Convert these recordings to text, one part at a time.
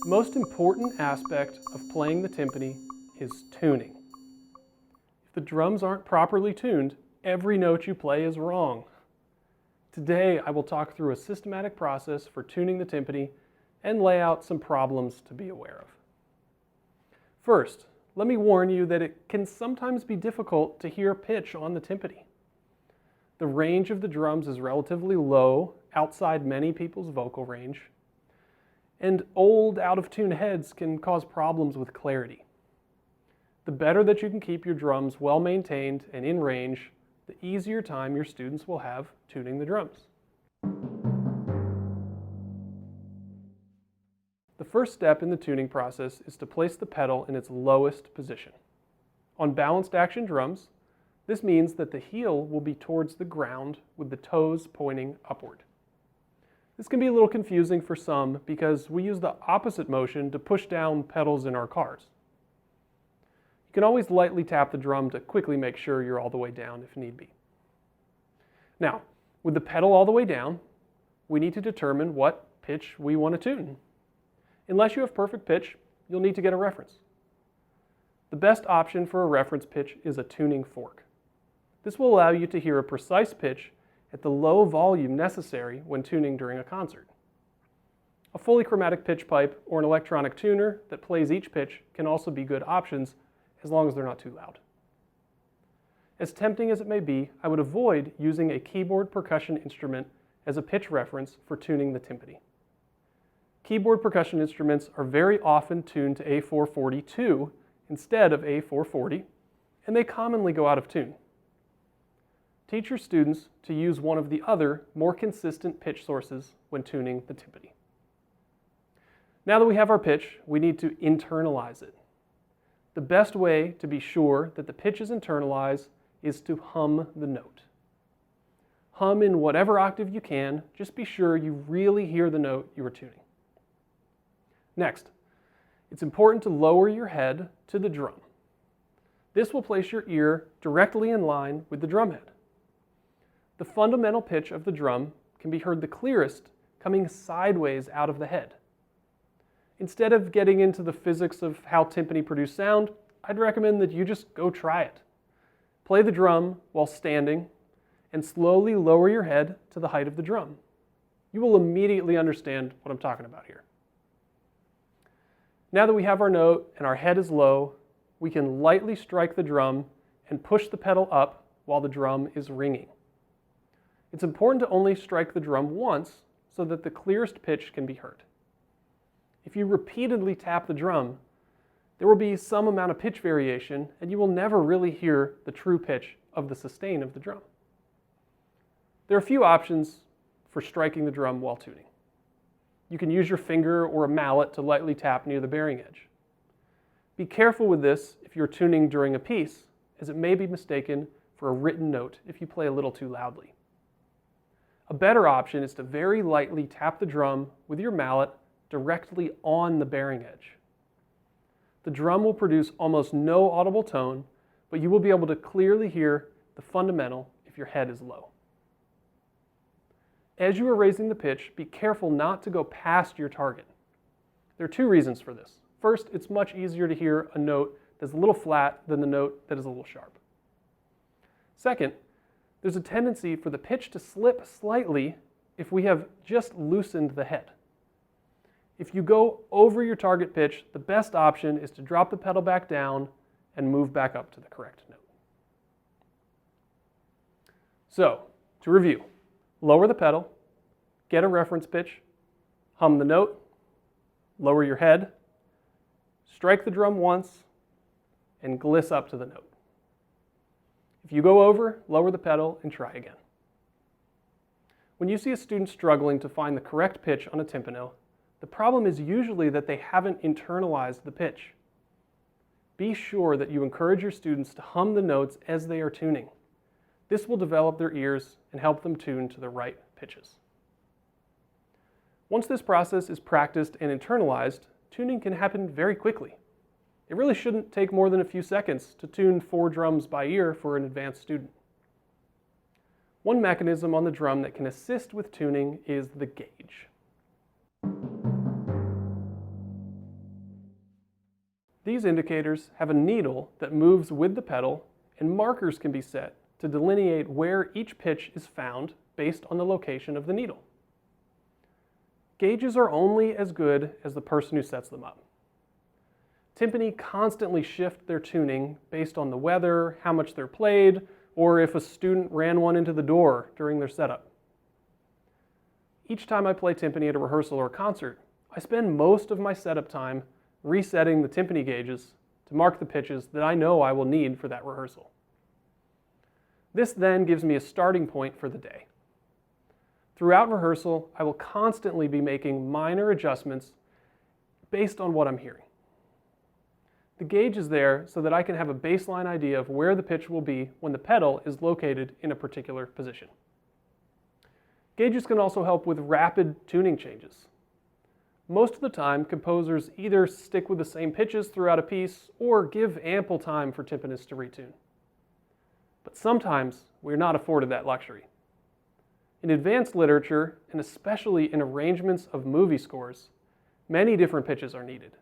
The most important aspect of playing the timpani is tuning. If the drums aren't properly tuned, every note you play is wrong. Today, I will talk through a systematic process for tuning the timpani and lay out some problems to be aware of. First, let me warn you that it can sometimes be difficult to hear pitch on the timpani. The range of the drums is relatively low, outside many people's vocal range, and old, out-of-tune heads can cause problems with clarity. The better that you can keep your drums well maintained and in range, the easier time your students will have tuning the drums. The first step in the tuning process is to place the pedal in its lowest position. On balanced action drums, this means that the heel will be towards the ground with the toes pointing upward. This can be a little confusing for some because we use the opposite motion to push down pedals in our cars. You can always lightly tap the drum to quickly make sure you're all the way down if need be. Now, with the pedal all the way down, we need to determine what pitch we want to tune. Unless you have perfect pitch, you'll need to get a reference. The best option for a reference pitch is a tuning fork. This will allow you to hear a precise pitch at the low volume necessary when tuning during a concert. A fully chromatic pitch pipe or an electronic tuner that plays each pitch can also be good options as long as they're not too loud. As tempting as it may be, I would avoid using a keyboard percussion instrument as a pitch reference for tuning the timpani. Keyboard percussion instruments are very often tuned to A442 instead of A440, and they commonly go out of tune. Teach your students to use one of the other, more consistent pitch sources when tuning the timpani. Now that we have our pitch, we need to internalize it. The best way to be sure that the pitch is internalized is to hum the note. Hum in whatever octave you can, just be sure you really hear the note you are tuning. Next, it's important to lower your head to the drum. This will place your ear directly in line with the drum head. The fundamental pitch of the drum can be heard the clearest coming sideways out of the head. Instead of getting into the physics of how timpani produce sound, I'd recommend that you just go try it. Play the drum while standing and slowly lower your head to the height of the drum. You will immediately understand what I'm talking about here. Now that we have our note and our head is low, we can lightly strike the drum and push the pedal up while the drum is ringing. It's important to only strike the drum once so that the clearest pitch can be heard. If you repeatedly tap the drum, there will be some amount of pitch variation and you will never really hear the true pitch of the sustain of the drum. There are a few options for striking the drum while tuning. You can use your finger or a mallet to lightly tap near the bearing edge. Be careful with this if you're tuning during a piece, as it may be mistaken for a written note if you play a little too loudly. A better option is to very lightly tap the drum with your mallet directly on the bearing edge. The drum will produce almost no audible tone, but you will be able to clearly hear the fundamental if your head is low. As you are raising the pitch, be careful not to go past your target. There are two reasons for this. First, it's much easier to hear a note that's a little flat than the note that is a little sharp. Second, there's a tendency for the pitch to slip slightly if we have just loosened the head. If you go over your target pitch, the best option is to drop the pedal back down and move back up to the correct note. So, to review, lower the pedal, get a reference pitch, hum the note, lower your head, strike the drum once, and gliss up to the note. If you go over, lower the pedal and try again. When you see a student struggling to find the correct pitch on a timpano, the problem is usually that they haven't internalized the pitch. Be sure that you encourage your students to hum the notes as they are tuning. This will develop their ears and help them tune to the right pitches. Once this process is practiced and internalized, tuning can happen very quickly. It really shouldn't take more than a few seconds to tune 4 drums by ear for an advanced student. One mechanism on the drum that can assist with tuning is the gauge. These indicators have a needle that moves with the pedal, and markers can be set to delineate where each pitch is found based on the location of the needle. Gauges are only as good as the person who sets them up. Timpani constantly shift their tuning based on the weather, how much they're played, or if a student ran one into the door during their setup. Each time I play timpani at a rehearsal or concert, I spend most of my setup time resetting the timpani gauges to mark the pitches that I know I will need for that rehearsal. This then gives me a starting point for the day. Throughout rehearsal, I will constantly be making minor adjustments based on what I'm hearing. The gauge is there so that I can have a baseline idea of where the pitch will be when the pedal is located in a particular position. Gauges can also help with rapid tuning changes. Most of the time, composers either stick with the same pitches throughout a piece or give ample time for timpanists to retune. But sometimes we're not afforded that luxury. In advanced literature, and especially in arrangements of movie scores, many different pitches are needed.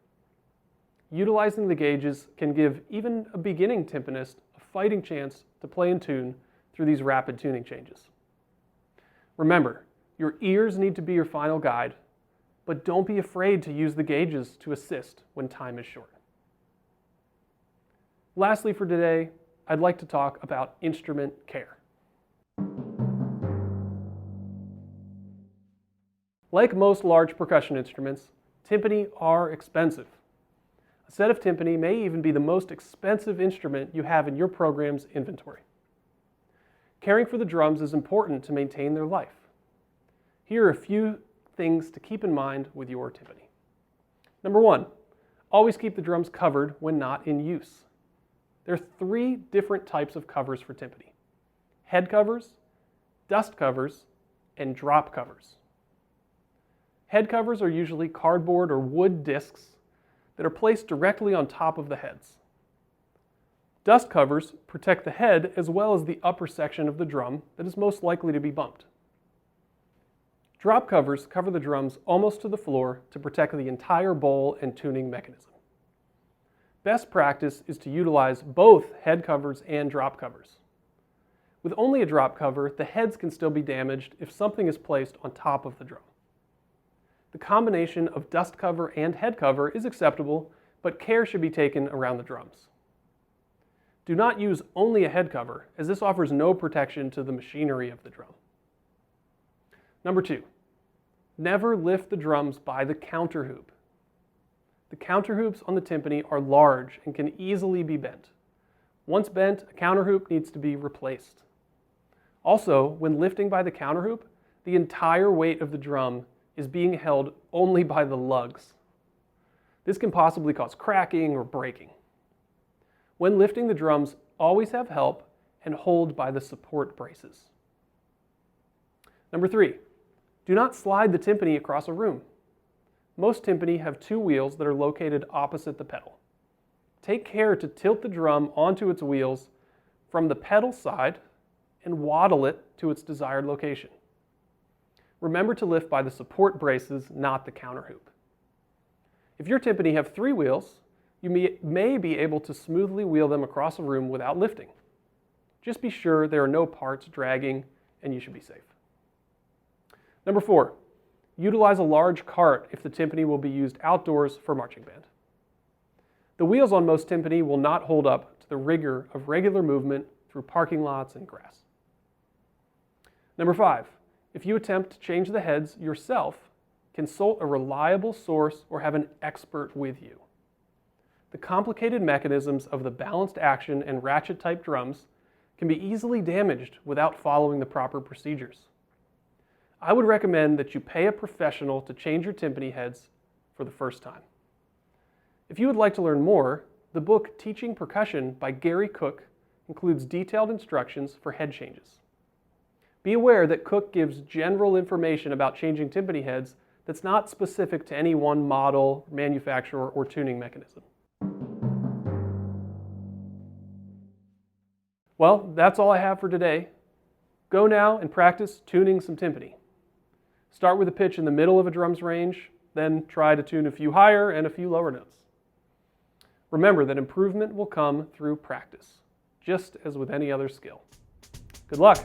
Utilizing the gauges can give even a beginning timpanist a fighting chance to play in tune through these rapid tuning changes. Remember, your ears need to be your final guide, but don't be afraid to use the gauges to assist when time is short. Lastly for today, I'd like to talk about instrument care. Like most large percussion instruments, timpani are expensive. A set of timpani may even be the most expensive instrument you have in your program's inventory. Caring for the drums is important to maintain their life. Here are a few things to keep in mind with your timpani. Number one, always keep the drums covered when not in use. There are 3 different types of covers for timpani: head covers, dust covers, and drop covers. Head covers are usually cardboard or wood discs that are placed directly on top of the heads. Dust covers protect the head as well as the upper section of the drum that is most likely to be bumped. Drop covers cover the drums almost to the floor to protect the entire bowl and tuning mechanism. Best practice is to utilize both head covers and drop covers. With only a drop cover, the heads can still be damaged if something is placed on top of the drum. The combination of dust cover and head cover is acceptable, but care should be taken around the drums. Do not use only a head cover, as this offers no protection to the machinery of the drum. Number 2, never lift the drums by the counter hoop. The counter hoops on the timpani are large and can easily be bent. Once bent, a counter hoop needs to be replaced. Also, when lifting by the counter hoop, the entire weight of the drum is being held only by the lugs. This can possibly cause cracking or breaking. When lifting the drums, always have help and hold by the support braces. Number 3, do not slide the timpani across a room. Most timpani have 2 wheels that are located opposite the pedal. Take care to tilt the drum onto its wheels from the pedal side and waddle it to its desired location. Remember to lift by the support braces, not the counter hoop. If your timpani have 3 wheels, you may be able to smoothly wheel them across a room without lifting. Just be sure there are no parts dragging and you should be safe. Number 4, utilize a large cart if the timpani will be used outdoors for marching band. The wheels on most timpani will not hold up to the rigor of regular movement through parking lots and grass. Number 5, if you attempt to change the heads yourself, consult a reliable source or have an expert with you. The complicated mechanisms of the balanced action and ratchet type drums can be easily damaged without following the proper procedures. I would recommend that you pay a professional to change your timpani heads for the first time. If you would like to learn more, the book Teaching Percussion by Gary Cook includes detailed instructions for head changes. Be aware that Cook gives general information about changing timpani heads that's not specific to any one model, manufacturer, or tuning mechanism. Well, that's all I have for today. Go now and practice tuning some timpani. Start with a pitch in the middle of a drum's range, then try to tune a few higher and a few lower notes. Remember that improvement will come through practice, just as with any other skill. Good luck!